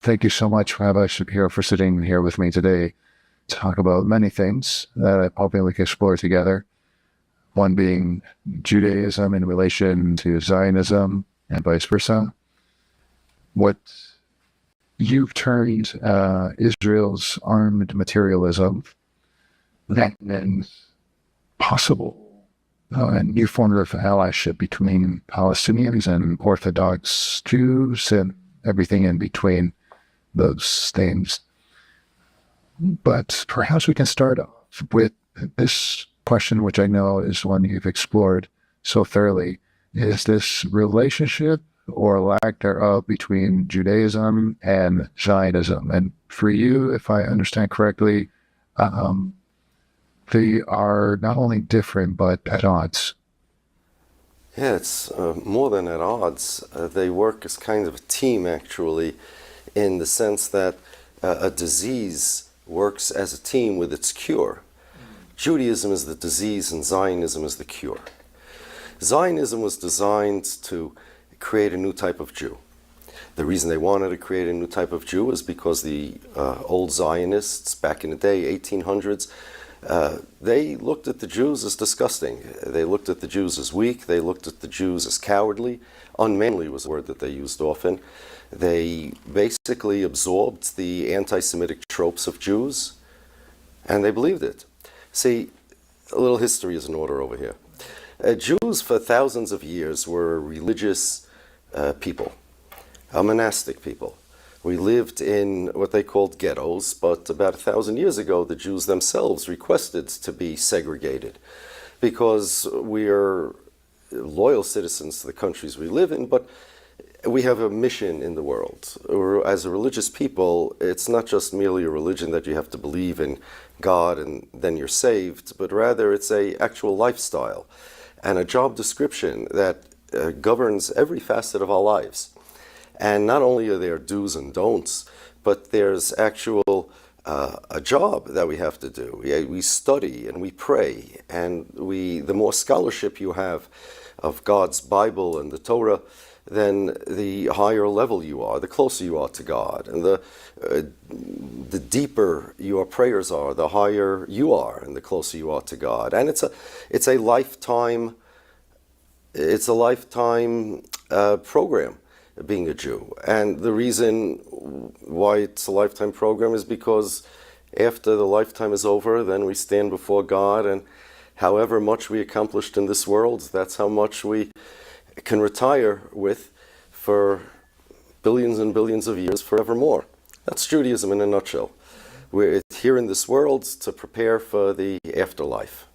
thank you so much, Rabbi Shapiro, for sitting here with me today to talk about many things that I'm hoping we can explore together. One being Judaism in relation to Zionism and vice versa. What you've termed Israel's armed materialism, and possible a new form of allyship between Palestinians and Orthodox Jews and everything in between those things. But perhaps we can start off with this question, which I know is one you've explored so thoroughly. Is this relationship or lack thereof between Judaism and Zionism? And for you, if I understand correctly, they are not only different, but at odds. Yeah, it's more than at odds. They work as kind of a team, actually, in the sense that a disease works as a team with its cure. Judaism is the disease and Zionism is the cure. Zionism was designed to create a new type of Jew. The reason they wanted to create a new type of Jew is because the old Zionists back in the day, 1800s, they looked at the Jews as disgusting. They looked at the Jews as weak. They looked at the Jews as cowardly. Unmanly was a word that they used often. They basically absorbed the anti-Semitic tropes of Jews, and they believed it. See, a little history is in order over here. Jews for thousands of years were a religious people, a monastic people. We lived in what they called ghettos, but about 1,000 years ago, the Jews themselves requested to be segregated because we are loyal citizens to the countries we live in, but we have a mission in the world. As a religious people, it's not just merely a religion that you have to believe in God and then you're saved, but rather it's an actual lifestyle and a job description that governs every facet of our lives. And not only are there do's and don'ts, but there's actual a job that we have to do. We study and we pray, and the more scholarship you have of God's Bible and the Torah, then the higher level you are, the closer you are to God, and the deeper your prayers are, the higher you are, and the closer you are to God. And it's a lifetime program, being a Jew. And the reason why it's a lifetime program is because after the lifetime is over, then we stand before God, and however much we accomplished in this world, that's how much we can retire with for billions and billions of years forevermore. That's Judaism in a nutshell. We're here in this world to prepare for the afterlife.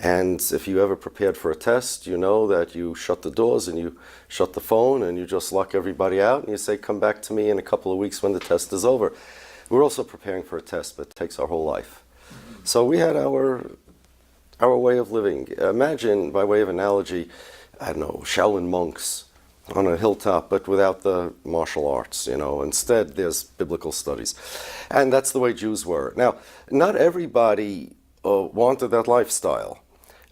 And if you ever prepared for a test, you know that you shut the doors and you shut the phone and you just lock everybody out and you say, come back to me in a couple of weeks when the test is over. We're also preparing for a test, but it takes our whole life. So we had our way of living. Imagine, by way of analogy, I don't know, Shaolin monks on a hilltop, but without the martial arts, Instead, there's biblical studies. And that's the way Jews were. Now, not everybody wanted that lifestyle.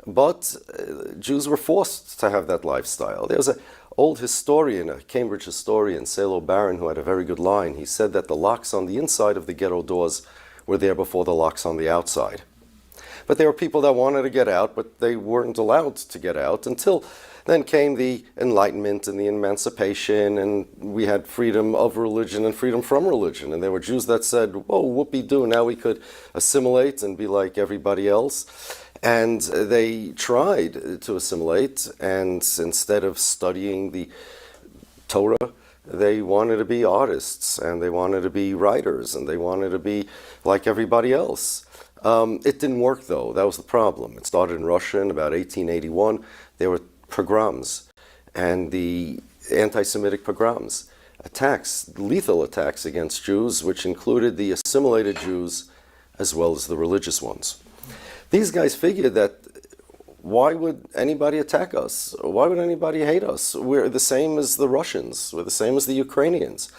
But Jews were forced to have that lifestyle. There's an old historian, a Cambridge historian, Salo Barron, who had a very good line. He said that the locks on the inside of the ghetto doors were there before the locks on the outside. But there were people that wanted to get out, but they weren't allowed to get out until then came the Enlightenment and the Emancipation, and we had freedom of religion and freedom from religion. And there were Jews that said, whoa, whoopee-doo, now we could assimilate and be like everybody else. And they tried to assimilate, and instead of studying the Torah, they wanted to be artists, and they wanted to be writers, and they wanted to be like everybody else. It didn't work, though. That was the problem. It started in Russia in about 1881. There were pogroms, and the anti-Semitic pogroms, attacks, lethal attacks against Jews, which included the assimilated Jews as well as the religious ones. These guys figured that why would anybody attack us? Why would anybody hate us? We're the same as the Russians. We're the same as the Ukrainians.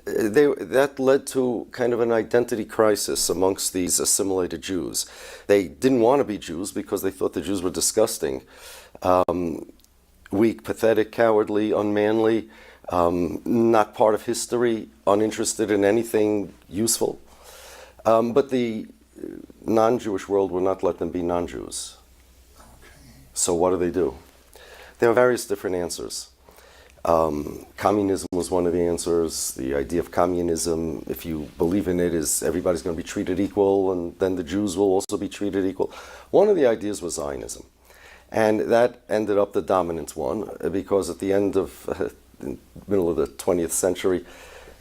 That led to kind of an identity crisis amongst these assimilated Jews. They didn't want to be Jews because they thought the Jews were disgusting, weak, pathetic, cowardly, unmanly. not part of history, uninterested in anything useful. But the non-Jewish world will not let them be non-Jews. So what do? There are various different answers. Communism was one of the answers. The idea of communism, if you believe in it, is everybody's going to be treated equal, and then the Jews will also be treated equal. One of the ideas was Zionism. And that ended up the dominant one, because at the end of, the middle of the 20th century,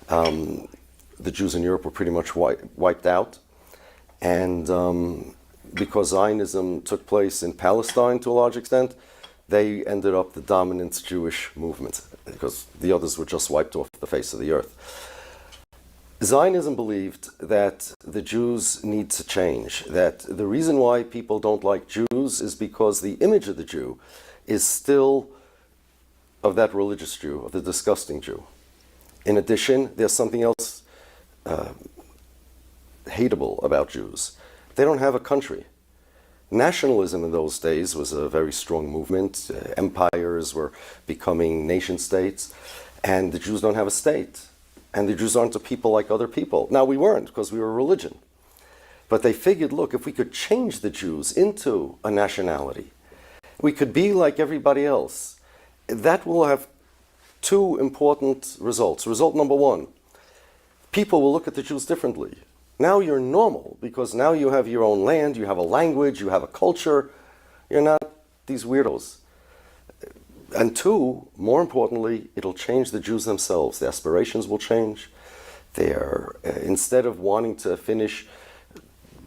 the Jews in Europe were pretty much wiped out. And because Zionism took place in Palestine to a large extent, they ended up the dominant Jewish movement, because the others were just wiped off the face of the earth. Zionism believed that the Jews need to change, that the reason why people don't like Jews is because the image of the Jew is still of that religious Jew, of the disgusting Jew. In addition, there's something else hateable about Jews. They don't have a country. Nationalism in those days was a very strong movement. Empires were becoming nation states, and the Jews don't have a state. And the Jews aren't a people like other people. Now, we weren't, because we were a religion. But they figured, look, if we could change the Jews into a nationality, we could be like everybody else. That will have two important results. Result number one, people will look at the Jews differently. Now you're normal, because now you have your own land, you have a language, you have a culture. You're not these weirdos. And two, more importantly, it'll change the Jews themselves. Their aspirations will change. Instead of wanting to finish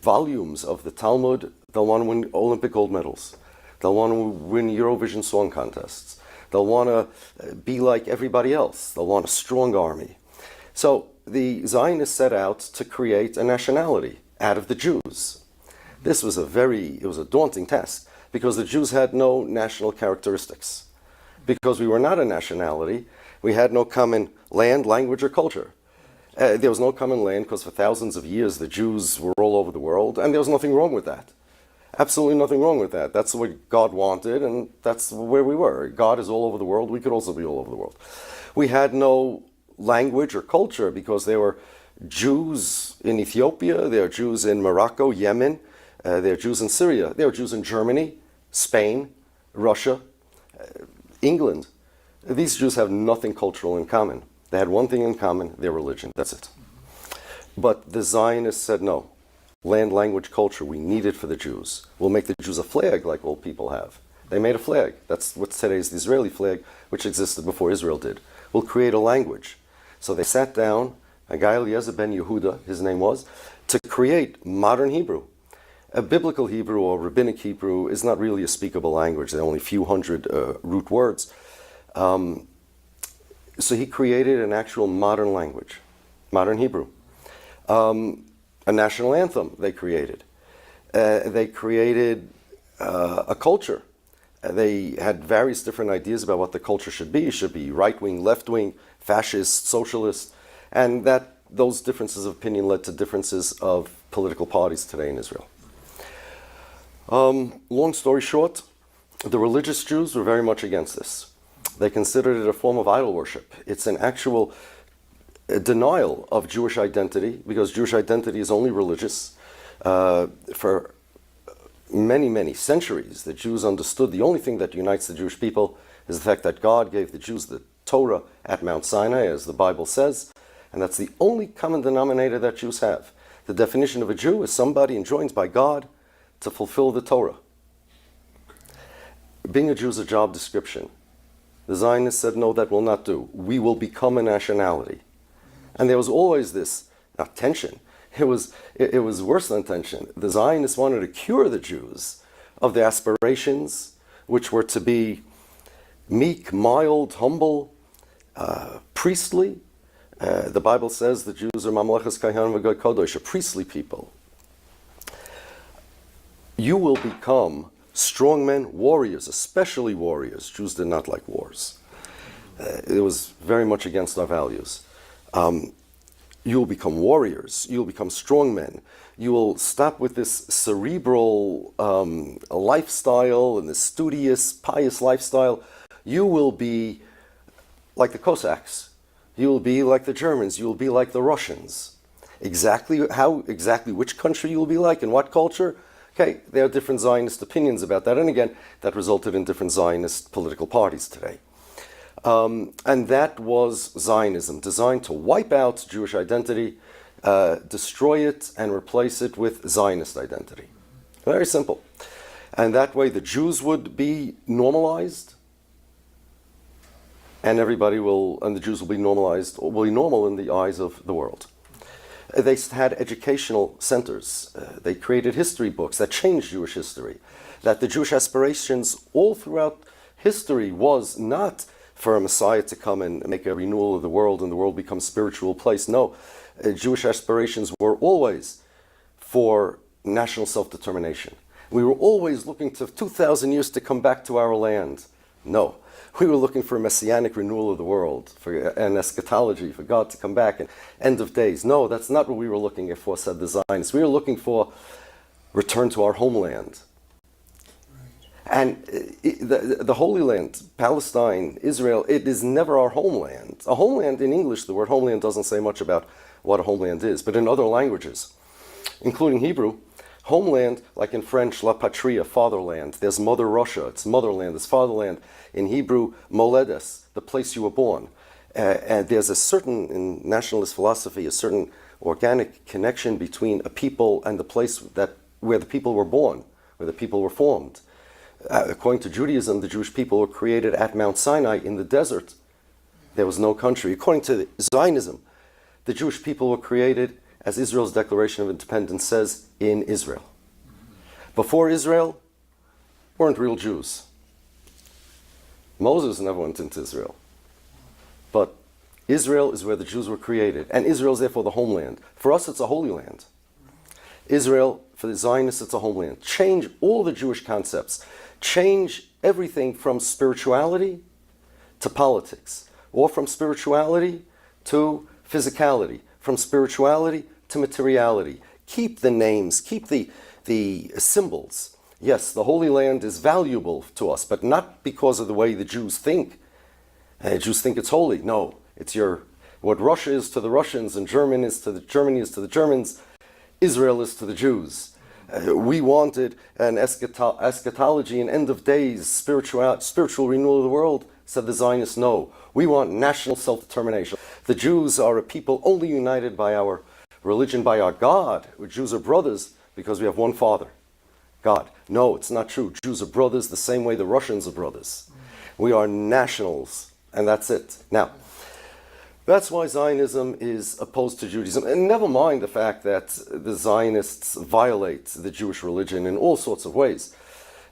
volumes of the Talmud, they'll want to win Olympic gold medals. They'll want to win Eurovision song contests. They'll want to be like everybody else. They'll want a strong army. So the Zionists set out to create a nationality out of the Jews. This was it was a daunting task, because the Jews had no national characteristics. Because we were not a nationality, we had no common land, language, or culture. There was no common land because for thousands of years the Jews were all over the world, and there was nothing wrong with that. Absolutely nothing wrong with that. That's what God wanted, and that's where we were. God is all over the world. We could also be all over the world. We had no language or culture because there were Jews in Ethiopia, there are Jews in Morocco, Yemen, there are Jews in Syria, there are Jews in Germany, Spain, Russia, England. These Jews have nothing cultural in common. They had one thing in common, their religion. That's it. But the Zionists said no. Land, language, culture, we need it for the Jews. We'll make the Jews a flag like all people have. They made a flag. That's what today is the Israeli flag, which existed before Israel did. We'll create a language. So they sat down, a guy Eliezer ben Yehuda, his name was, to create modern Hebrew. A biblical Hebrew or rabbinic Hebrew is not really a speakable language. There are only a few hundred root words. So he created an actual modern language, modern Hebrew. A national anthem they created. They created a culture. They had various different ideas about what the culture should be. It should be right-wing, left-wing, fascist, socialist. And those differences of opinion led to differences of political parties today in Israel. Long story short, the religious Jews were very much against this. They considered it a form of idol worship. It's an actual denial of Jewish identity, because Jewish identity is only religious. For many, many centuries, the Jews understood the only thing that unites the Jewish people is the fact that God gave the Jews the Torah at Mount Sinai, as the Bible says, and that's the only common denominator that Jews have. The definition of a Jew is somebody enjoined by God to fulfill the Torah. Being a Jew is a job description. The Zionists said, no, that will not do. We will become a nationality. And there was always this tension. It was worse than tension. The Zionists wanted to cure the Jews of their aspirations, which were to be meek, mild, humble, priestly. The Bible says the Jews are Mamlechas Kahanim v'Goy Kodosh, a priestly people. You will become strong men, warriors, especially warriors. Jews did not like wars. It was very much against our values. You will become warriors. You will become strong men. You will stop with this cerebral lifestyle and this studious, pious lifestyle. You will be like the Cossacks. You will be like the Germans. You will be like the Russians. Exactly which country you will be like and what culture? Okay, there are different Zionist opinions about that. And again, that resulted in different Zionist political parties today. And that was Zionism, designed to wipe out Jewish identity, destroy it, and replace it with Zionist identity. Very simple. And that way the Jews would be normalized, and the Jews will be normalized, will be normal in the eyes of the world. They had educational centers. They created history books that changed Jewish history. That the Jewish aspirations all throughout history was not for a Messiah to come and make a renewal of the world and the world become a spiritual place. No, Jewish aspirations were always for national self-determination. We were always looking to 2,000 years to come back to our land. No, we were looking for a messianic renewal of the world, for an eschatology, for God to come back and end of days. No, that's not what we were looking for, said the Zionists. We were looking for return to our homeland. And the Holy Land, Palestine, Israel, it is never our homeland. A homeland in English, the word homeland doesn't say much about what a homeland is, but in other languages, including Hebrew, homeland, like in French, la patria, fatherland. There's Mother Russia, it's motherland, it's fatherland. In Hebrew, moledes, the place you were born. And there's a certain, in nationalist philosophy, a certain organic connection between a people and the place where the people were born, where the people were formed. According to Judaism, the Jewish people were created at Mount Sinai in the desert. There was no country. According to Zionism, the Jewish people were created, as Israel's Declaration of Independence says, in Israel. Before Israel, weren't real Jews. Moses never went into Israel. But Israel is where the Jews were created, and Israel is therefore the homeland. For us, it's a holy land. Israel, for the Zionists, it's a homeland. Change all the Jewish concepts. Change everything from spirituality to politics, or from spirituality to physicality, from spirituality to materiality. Keep the names, keep the symbols. Yes, the Holy Land is valuable to us, but not because of the way the Jews think. Jews think it's holy. No, it's what Russia is to the Russians and Germany is to the Germans, Israel is to the Jews. We wanted an eschatology, an end of days, spiritual renewal of the world, said the Zionists. No, we want national self-determination. The Jews are a people only united by our religion, by our God. Jews are brothers because we have one Father, God. No, it's not true. Jews are brothers the same way the Russians are brothers. We are nationals, and that's it. Now, that's why Zionism is opposed to Judaism. And never mind the fact that the Zionists violate the Jewish religion in all sorts of ways.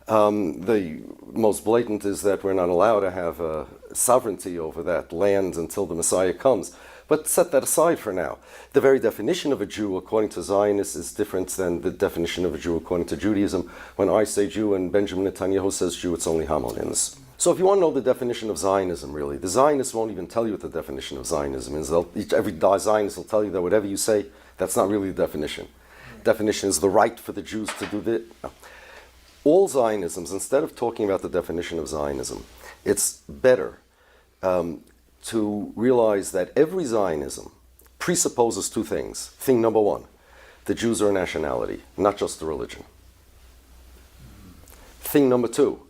The most blatant is that we're not allowed to have sovereignty over that land until the Messiah comes. But set that aside for now. The very definition of a Jew, according to Zionists, is different than the definition of a Jew according to Judaism. When I say Jew and Benjamin Netanyahu says Jew, it's only homonyms. So if you want to know the definition of Zionism, really, the Zionists won't even tell you what the definition of Zionism is. Every Zionist will tell you that whatever you say, that's not really the definition. Definition is the right for the Jews to do this. No. All Zionisms, instead of talking about the definition of Zionism, it's better to realize that every Zionism presupposes two things. Thing number one, the Jews are a nationality, not just a religion. Thing number two,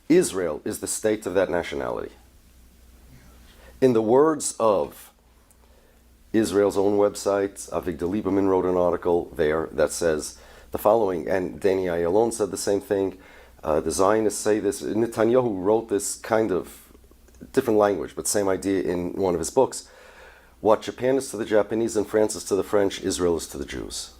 Israel is the state of that nationality. In the words of Israel's own website, Avigdor Lieberman wrote an article there that says the following, and Danny Ayalon said the same thing. The Zionists say this. Netanyahu wrote this kind of different language, but same idea in one of his books. What Japan is to the Japanese and France is to the French, Israel is to the Jews.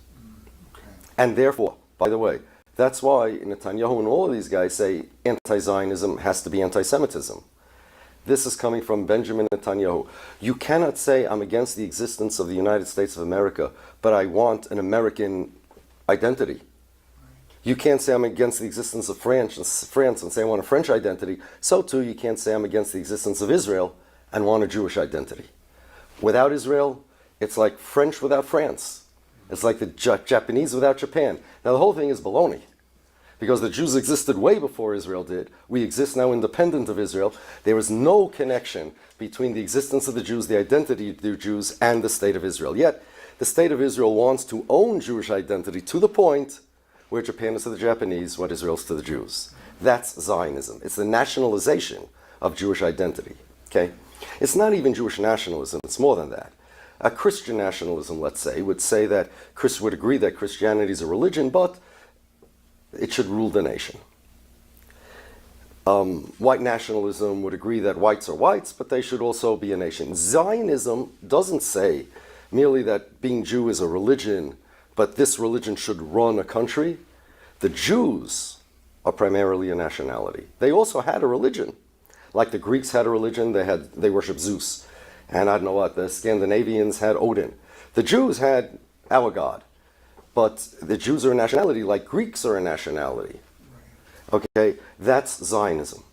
Okay. And therefore, by the way, that's why Netanyahu and all of these guys say anti-Zionism has to be anti-Semitism. This is coming from Benjamin Netanyahu. You cannot say I'm against the existence of the United States of America, but I want an American identity. You can't say I'm against the existence of France and say I want a French identity. So too, you can't say I'm against the existence of Israel and want a Jewish identity. Without Israel, it's like French without France. It's like the Japanese without Japan. Now, the whole thing is baloney. because the Jews existed way before Israel did. We exist now independent of Israel. There is no connection between the existence of the Jews, the identity of the Jews, and the state of Israel. Yet, the state of Israel wants to own Jewish identity to the point where Japan is to the Japanese what Israel is to the Jews. That's Zionism. It's the nationalization of Jewish identity. Okay? It's not even Jewish nationalism, it's more than that. A Christian nationalism, let's say, would say that Chris would agree that Christianity is a religion, but it should rule the nation. White nationalism would agree that whites are whites, but they should also be a nation. Zionism doesn't say merely that being Jew is a religion, but this religion should run a country. The Jews are primarily a nationality. They also had a religion. Like the Greeks had a religion, they worshiped Zeus. And I don't know what, the Scandinavians had Odin. The Jews had our God. But the Jews are a nationality like Greeks are a nationality. Okay, that's Zionism.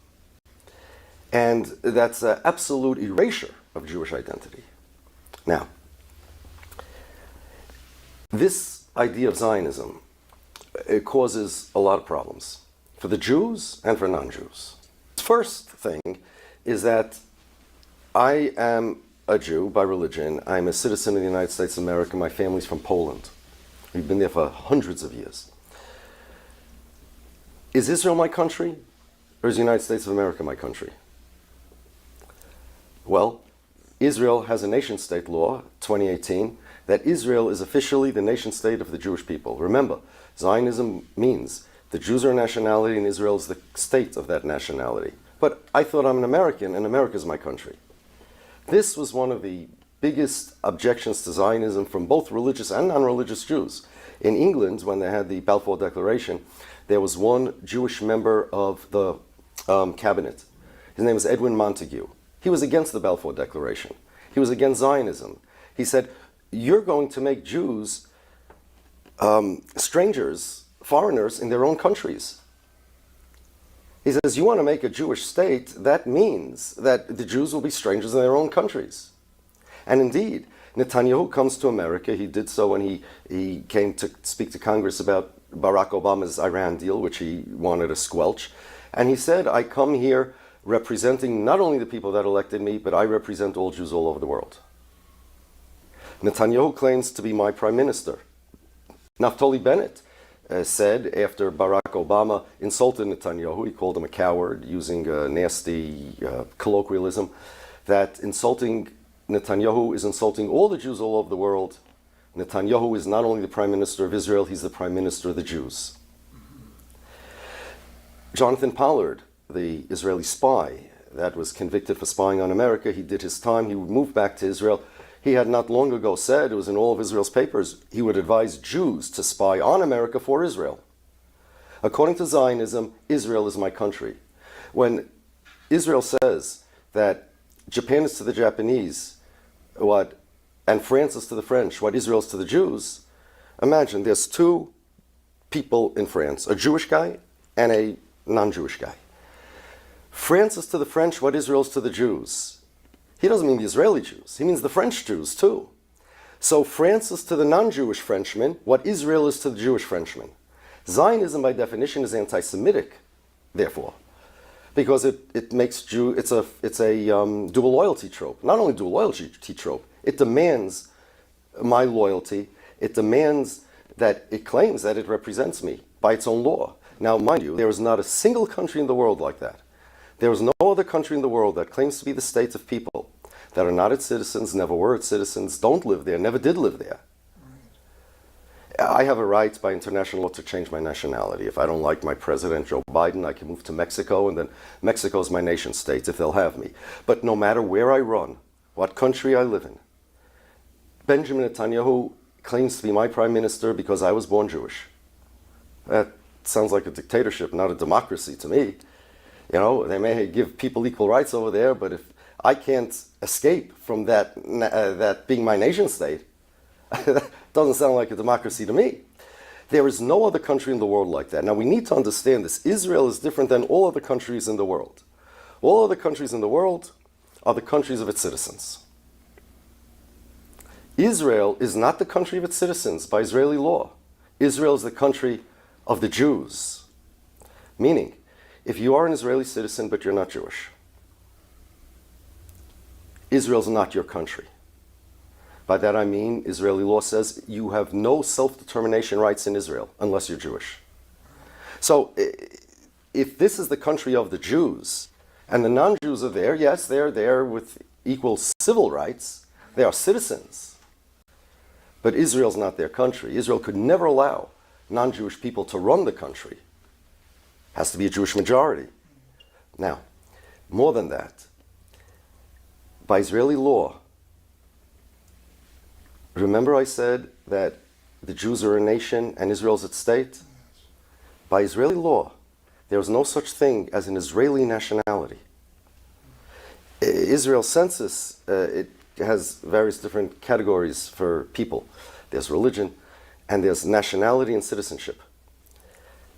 And that's an absolute erasure of Jewish identity. Now, this idea of Zionism, it causes a lot of problems for the Jews and for non-Jews. First thing is that I am a Jew by religion. I'm a citizen of the United States of America. My family's from Poland. We've been there for hundreds of years. Is Israel my country, or is the United States of America my country? Well, Israel has a nation-state law, 2018, that Israel is officially the nation-state of the Jewish people. Remember, Zionism means the Jews are a nationality and Israel is the state of that nationality. But I thought I'm an American and America is my country. This was one of the biggest objections to Zionism from both religious and non-religious Jews. In England, when they had the Balfour Declaration, there was one Jewish member of the cabinet. His name was Edwin Montague. He was against the Balfour Declaration. He was against Zionism. He said, you're going to make Jews strangers, foreigners in their own countries. He says, you want to make a Jewish state, that means that the Jews will be strangers in their own countries. And indeed, Netanyahu comes to America. He did so when he came to speak to Congress about Barack Obama's Iran deal, which he wanted to squelch. And he said, I come here representing not only the people that elected me, but I represent all Jews all over the world. Netanyahu claims to be my prime minister. Naftali Bennett said after Barack Obama insulted Netanyahu, he called him a coward, using a nasty colloquialism, that insulting Netanyahu is insulting all the Jews all over the world. Netanyahu is not only the prime minister of Israel, he's the prime minister of the Jews. Jonathan Pollard, the Israeli spy that was convicted for spying on America, he did his time, he moved back to Israel. He had not long ago said, it was in all of Israel's papers, he would advise Jews to spy on America for Israel. According to Zionism, Israel is my country. When Israel says that Japan is to the Japanese, and France is to the French, what Israel is to the Jews, imagine there's two people in France, a Jewish guy and a non-Jewish guy. France is to the French what Israel is to the Jews. He doesn't mean the Israeli Jews. He means the French Jews, too. So France is to the non-Jewish Frenchman what Israel is to the Jewish Frenchman. Zionism, by definition, is anti-Semitic, therefore, because it makes it's a dual loyalty trope. Not only dual loyalty trope, it demands my loyalty. It demands that it claims that it represents me by its own law. Now, mind you, there is not a single country in the world like that. There is no other country in the world that claims to be the state of people that are not its citizens, never were its citizens, don't live there, never did live there. I have a right by international law to change my nationality. If I don't like my president, Joe Biden, I can move to Mexico, and then Mexico is my nation state if they'll have me. But no matter where I run, what country I live in, Benjamin Netanyahu claims to be my prime minister because I was born Jewish. That sounds like a dictatorship, not a democracy to me. You know, they may give people equal rights over there, but if I can't escape from that being my nation state, that doesn't sound like a democracy to me. There is no other country in the world like that. Now, we need to understand this. Israel is different than all other countries in the world. All other countries in the world are the countries of its citizens. Israel is not the country of its citizens by Israeli law. Israel is the country of the Jews. Meaning, if you are an Israeli citizen but you're not Jewish, Israel's not your country. By that I mean, Israeli law says you have no self-determination rights in Israel unless you're Jewish. So, if this is the country of the Jews, and the non-Jews are there, yes, they're there with equal civil rights, they are citizens. But Israel's not their country. Israel could never allow non-Jewish people to run the country. It has to be a Jewish majority. Now, more than that, by Israeli law, remember I said that the Jews are a nation and Israel's its state? By Israeli law, there is no such thing as an Israeli nationality. Israel's census, it has various different categories for people. There's religion, and there's nationality and citizenship.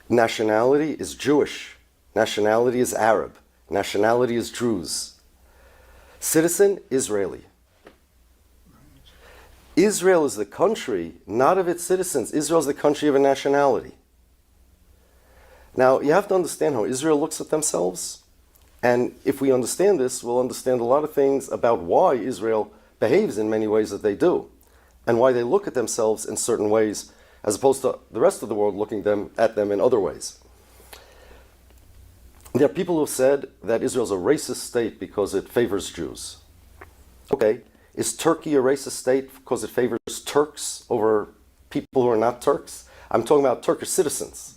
Nationality is Jewish. Nationality is Arab. Nationality is Druze. Citizen, Israeli. Israel is the country, not of its citizens. Israel is the country of a nationality. Now, you have to understand how Israel looks at themselves. And if we understand this, we'll understand a lot of things about why Israel behaves in many ways that they do, and why they look at themselves in certain ways, as opposed to the rest of the world looking at them in other ways. There are people who have said that Israel's a racist state because it favors Jews. Okay, is Turkey a racist state because it favors Turks over people who are not Turks? I'm talking about Turkish citizens.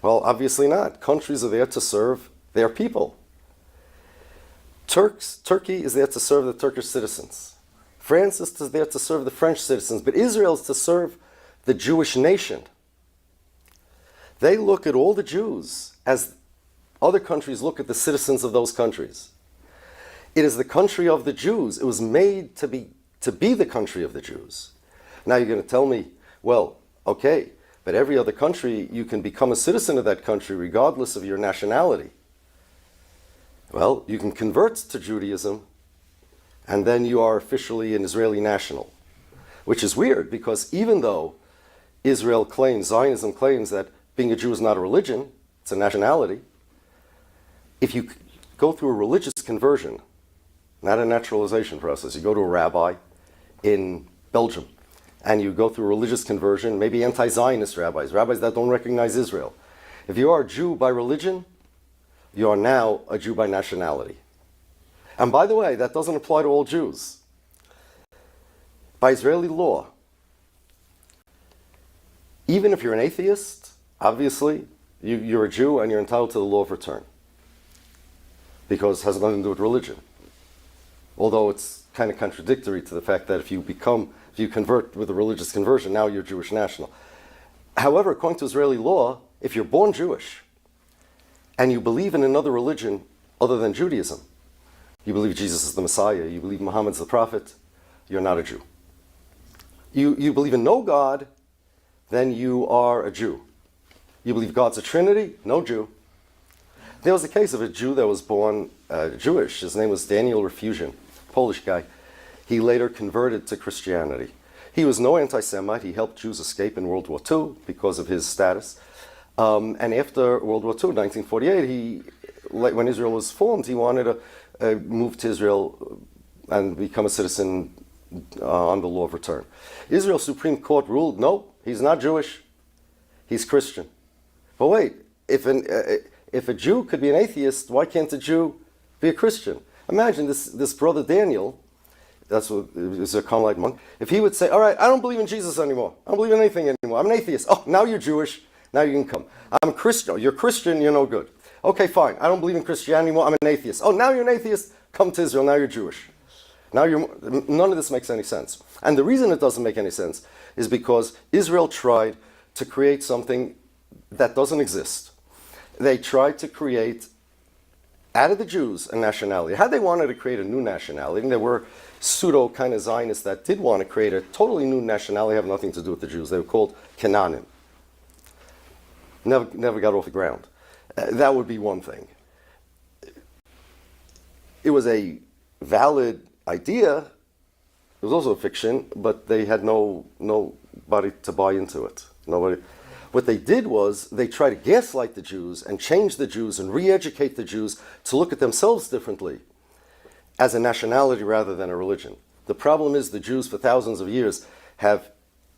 Well, obviously not. Countries are there to serve their people. Turkey is there to serve the Turkish citizens. France is there to serve the French citizens, but Israel is to serve the Jewish nation. They look at all the Jews as other countries look at the citizens of those countries. It is the country of the Jews. It was made to be the country of the Jews. Now you're going to tell me, well, okay, but every other country, you can become a citizen of that country regardless of your nationality. Well, you can convert to Judaism, and then you are officially an Israeli national, which is weird because even though Zionism claims that being a Jew is not a religion, it's a nationality, if you go through a religious conversion, not a naturalization process, you go to a rabbi in Belgium, and you go through a religious conversion, maybe anti-Zionist rabbis that don't recognize Israel. If you are a Jew by religion, you are now a Jew by nationality. And by the way, that doesn't apply to all Jews. By Israeli law, even if you're an atheist, obviously, you're a Jew and you're entitled to the law of return. Because it has nothing to do with religion. Although it's kind of contradictory to the fact that if you convert with a religious conversion, now you're a Jewish national. However, according to Israeli law, if you're born Jewish, and you believe in another religion other than Judaism, you believe Jesus is the Messiah, you believe Muhammad's the prophet, you're not a Jew. You believe in no God, then you are a Jew. You believe God's a Trinity, no Jew. There was a case of a Jew that was born Jewish. His name was Daniel Refusion, Polish guy. He later converted to Christianity. He was no anti-Semite. He helped Jews escape in World War II because of his status. And after World War II, 1948, when Israel was formed, he wanted to move to Israel and become a citizen on the law of return. Israel's Supreme Court ruled, no, he's not Jewish, he's Christian. But wait, if a Jew could be an atheist, why can't a Jew be a Christian? Imagine this brother Daniel, that's what is a Carmelite monk, if he would say, all right, I don't believe in Jesus anymore, I don't believe in anything anymore, I'm an atheist. Oh, now you're Jewish. Now you can come. I'm a Christian. Oh, you're Christian, you're no good. Okay, fine. I don't believe in Christianity anymore. I'm an atheist. Oh, now you're an atheist. Come to Israel. Now you're Jewish. None of this makes any sense. And the reason it doesn't make any sense is because Israel tried to create something that doesn't exist. They tried to create, out of the Jews, a nationality. Had they wanted to create a new nationality, and there were pseudo kind of Zionists that did want to create a totally new nationality, have nothing to do with the Jews. They were called Canaanim. Never got off the ground. That would be one thing. It was a valid idea. It was also a fiction, but they had nobody to buy into it. Nobody. What they did was they tried to gaslight the Jews and change the Jews and re-educate the Jews to look at themselves differently as a nationality rather than a religion. The problem is the Jews for thousands of years have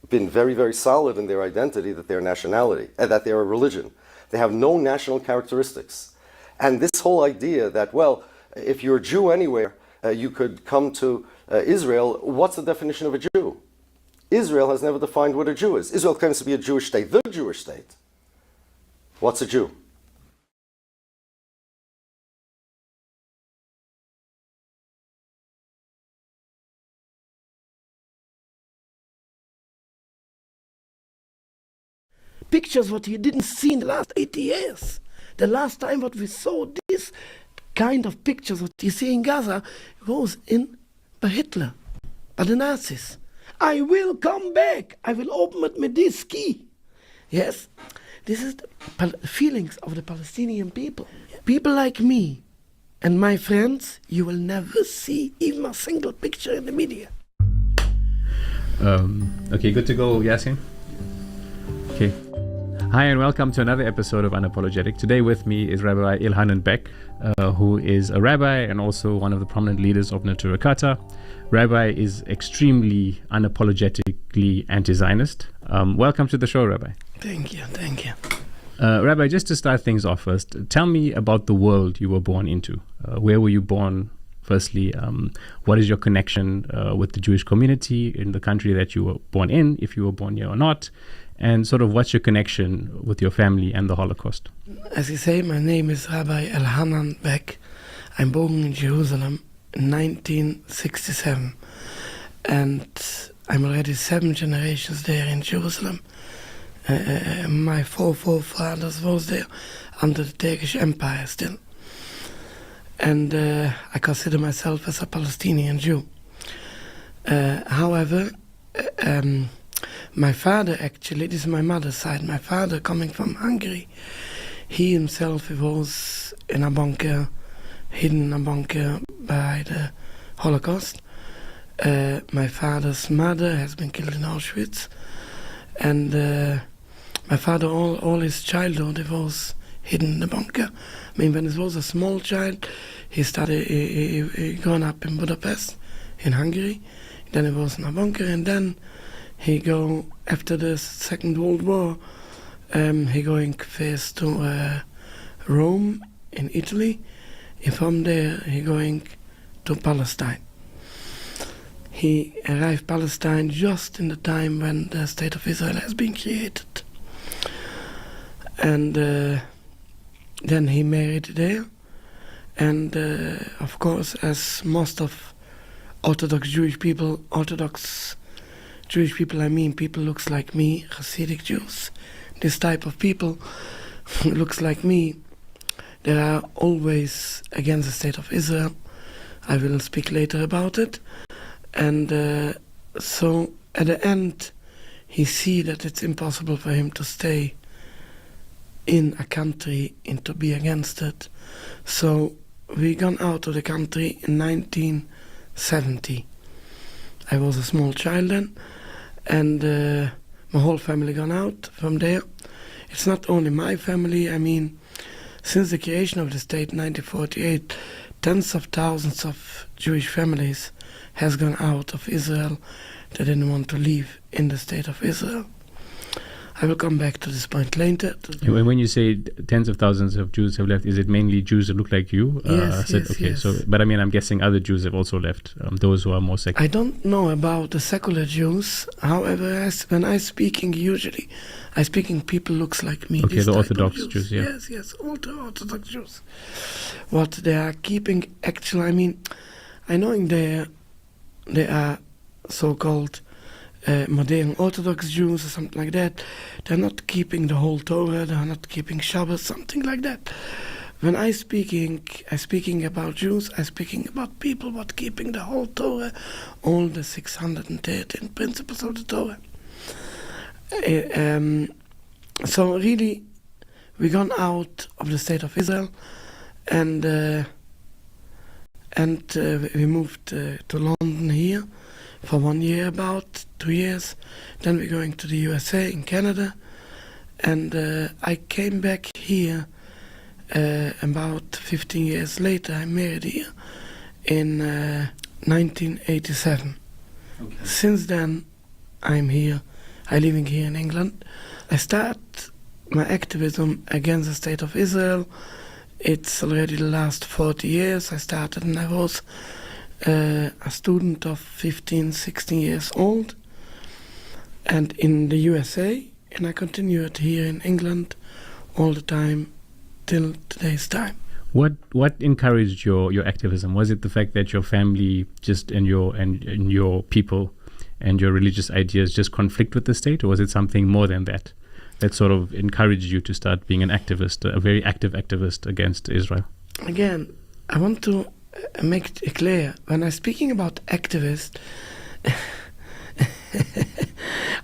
been very, very solid in their identity that they're a nationality, that they're a religion. They have no national characteristics. And this whole idea that, well, if you're a Jew anywhere, you could come to Israel, what's the definition of a Jew? Israel has never defined what a Jew is. Israel claims to be a Jewish state, the Jewish state. What's a Jew? Pictures what you didn't see in the last 80 years. The last time what we saw this kind of pictures what you see in Gaza was by Hitler, by the Nazis. I will come back. I will open it with this key. Yes, this is the feelings of the Palestinian people. People like me and my friends, you will never see even a single picture in the media. Okay, good to go, Yasin? Okay. Hi and welcome to another episode of Unapologetic. Today with me is Rabbi Ilhanan Beck, who is a rabbi and also one of the prominent leaders of Natura Kata. Rabbi is extremely unapologetically anti-Zionist. Welcome to the show, Rabbi. Thank you. Rabbi, just to start things off first, tell me about the world you were born into. Where were you born? Firstly, what is your connection with the Jewish community in the country that you were born in, if you were born here or not? And sort of what's your connection with your family and the Holocaust? As you say, my name is Rabbi Ilhanan Beck. I'm born in Jerusalem in 1967. And I'm already 7 generations there in Jerusalem. My forefathers was there under the Turkish Empire still. And I consider myself as a Palestinian Jew. However, my father actually, this is my mother's side, my father coming from Hungary, he himself was in a bunker, hidden in a bunker by the Holocaust. My father's mother has been killed in Auschwitz. And my father, all his childhood, he was hidden in the bunker. I mean, when he was a small child, he grown up in Budapest, in Hungary. Then he was in a bunker, and then he go, after the Second World War, he going first to Rome in Italy, and from there he going to Palestine. He arrived Palestine just in the time when the State of Israel has been created. And then he married there, and of course, as most of Orthodox Jewish people, I mean people looks like me, Hasidic Jews. This type of people looks like me. They are always against the State of Israel. I will speak later about it. And so at the end, he see that it's impossible for him to stay in a country and to be against it. So we gone out of the country in 1970. I was a small child then. And my whole family gone out from there. It's not only my family. I mean, since the creation of the state in 1948, tens of thousands of Jewish families has gone out of Israel. They didn't want to live in the state of Israel. I will come back to this point later. When you say tens of thousands of Jews have left, is it mainly Jews that look like you? Yes, yes. So, but I mean, I'm guessing other Jews have also left, those who are more secular. I don't know about the secular Jews. However, when I speaking, usually, I speaking people looks like me. Okay, the Orthodox Jews, yeah. Yes, Orthodox Jews. What they are keeping, actually, I mean, I know they are so-called modern Orthodox Jews or something like that. They're not keeping the whole Torah, they're not keeping Shabbat, something like that. When I speaking about Jews, I speaking about people what keeping the whole Torah, all the 613 principles of the Torah. So really, we gone out of the state of Israel, and we moved to London here for 1 year, about 2 years. Then we're going to the USA, in Canada, And I came back here about 15 years later. I married here in 1987. Okay. Since then, I'm here. I'm living here in England. I start my activism against the state of Israel. It's already the last 40 years. I started when I was a student of 15, 16 years old, and in the USA, and I continued here in England all the time till today's time. What encouraged your activism? Was it the fact that your family just and your people and your religious ideas just conflict with the state, or was it something more than that that sort of encouraged you to start being an activist, a very active activist against Israel? Again, I want to make it clear, when I'm speaking about activist,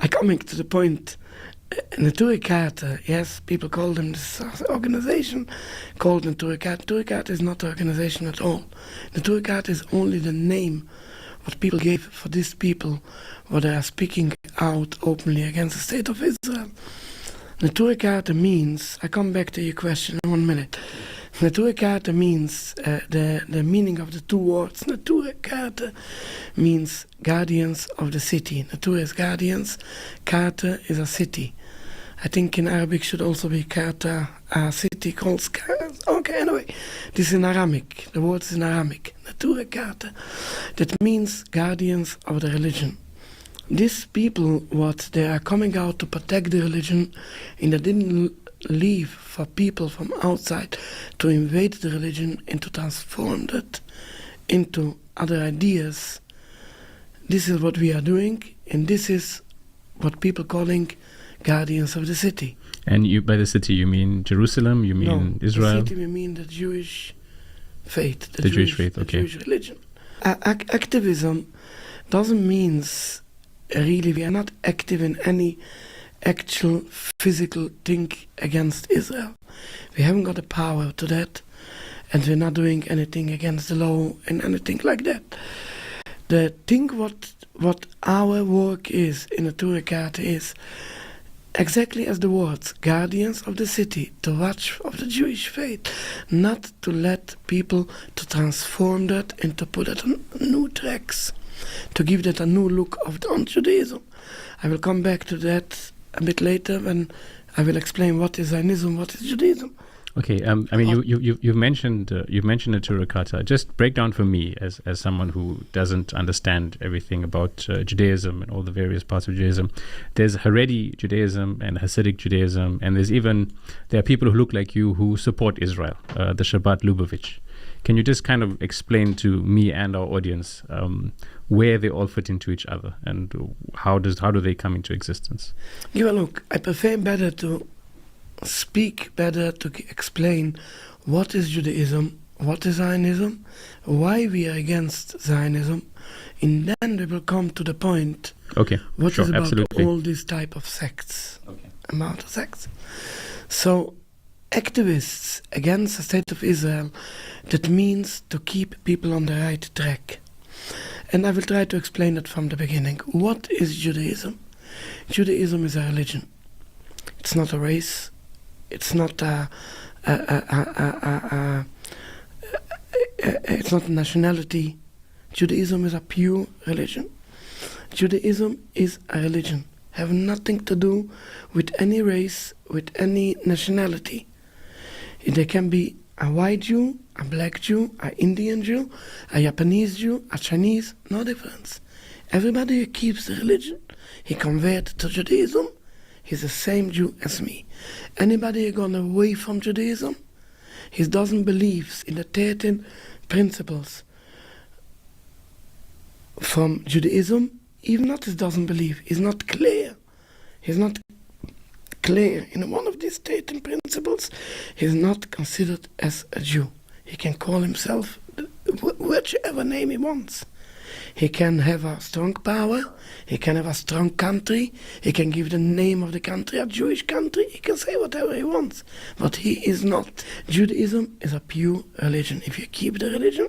I'm coming to the point. Naturikate, yes, people call them this organization, called Naturikate. Naturikate is not an organization at all. Naturikate is only the name what people gave for these people, what they are speaking out openly against the state of Israel. Naturikate means, I come back to your question in 1 minute. Naturikate means, the meaning of the two words, Naturikate means guardians of the city. Natur is guardians, Kate is a city. I think in Arabic should also be Kata, a city called okay, anyway. This is in Aramaic, the word is in Aramaic. Naturikate. That means guardians of the religion. These people, what they are coming out to protect the religion, and they didn't leave for people from outside to invade the religion and to transform that into other ideas. This is what we are doing, and this is what people calling guardians of the city. And you, by the city, you mean Jerusalem? You mean Israel? The city, we mean the Jewish faith. The Jewish faith, okay. The Jewish religion. Activism doesn't mean really we are not active in any actual physical thing against Israel. We haven't got the power to that, and we're not doing anything against the law and anything like that. The thing what our work is in the Naturikate is exactly as the words, guardians of the city, to watch of the Jewish faith, not to let people to transform that and to put it on new tracks, to give that a new look on Judaism. I will come back to that a bit later when I will explain what is Zionism, what is Judaism. Okay, I mean, you've mentioned Naturikate. Just break down for me, as someone who doesn't understand everything about Judaism and all the various parts of Judaism. There's Haredi Judaism and Hasidic Judaism, and there are people who look like you who support Israel, the Shabbat Lubavitch. Can you just kind of explain to me and our audience where they all fit into each other, and how do they come into existence? Yeah, look, I prefer better to speak better to explain what is Judaism, what is Zionism, why we are against Zionism, and then we will come to the point what is about absolutely. All these type of sects, Okay. amount of sects. So activists against the state of Israel, that means to keep people on the right track. And I will try to explain that from the beginning. What is Judaism? Judaism is a religion. It's not a race. It's not it's not a nationality. Judaism is a pure religion. Judaism is a religion. Have nothing to do with any race, with any nationality. There can be a white Jew, a black Jew, an Indian Jew, a Japanese Jew, a Chinese, no difference. Everybody who keeps the religion, he converted to Judaism, he's the same Jew as me. Anybody who gone away from Judaism, he doesn't believe in the 13 principles from Judaism, even not he doesn't believe, he's not clear. He's not clear in one of these 13 principles, he's not considered as a Jew. He can call himself whichever name he wants. He can have a strong power, he can have a strong country, he can give the name of the country a Jewish country, he can say whatever he wants, but he is not. Judaism is a pure religion. If you keep the religion,